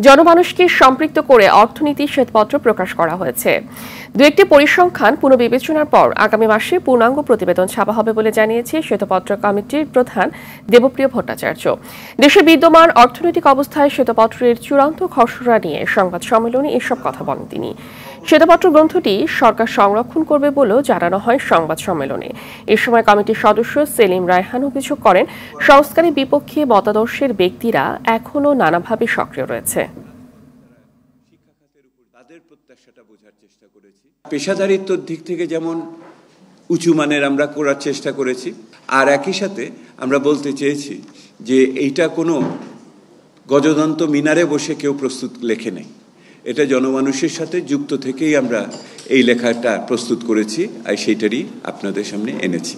জনমানুষকে সম্পৃক্ত করে অর্থনীতি শ্বেতপত্র প্রকাশ করা হয়েছে। দু একটি পরিসংখ্যান পুনর্বিবেচনার পর আগামী মাসে পূর্ণাঙ্গ প্রতিবেদন ছাপা হবে বলে জানিয়েছে শ্বেতপত্র কমিটির প্রধান দেবপ্রিয় ভট্টাচার্য। দেশে বিদ্যমান অর্থনৈতিক অবস্থায় শ্বেতপত্রের চূড়ান্ত খসড়া নিয়ে সংবাদ সম্মেলনে এসব কথা বলেন তিনি। শ্বেতপত্র গ্রন্থটি সরকার সংরক্ষণ করবে বলেও জানানো হয় সংবাদ সম্মেলনে। এ সময় কমিটির সদস্য সেলিম রায়হান অভিযোগ করেন, সংস্কারের বিপক্ষে মতাদর্শের ব্যক্তিরা এখনও নানাভাবে সক্রিয় রয়েছে। পেশাদারিত্বর দিক থেকে যেমন উঁচু মানের আমরা করার চেষ্টা করেছি, আর একই সাথে আমরা বলতে চেয়েছি যে এইটা কোনো গজদন্ত মিনারে বসে কেউ প্রস্তুত লেখে নেই, এটা জনমানুষের সাথে যুক্ত থেকেই আমরা এই লেখাটা প্রস্তুত করেছি আর সেইটারই আপনাদের সামনে এনেছি।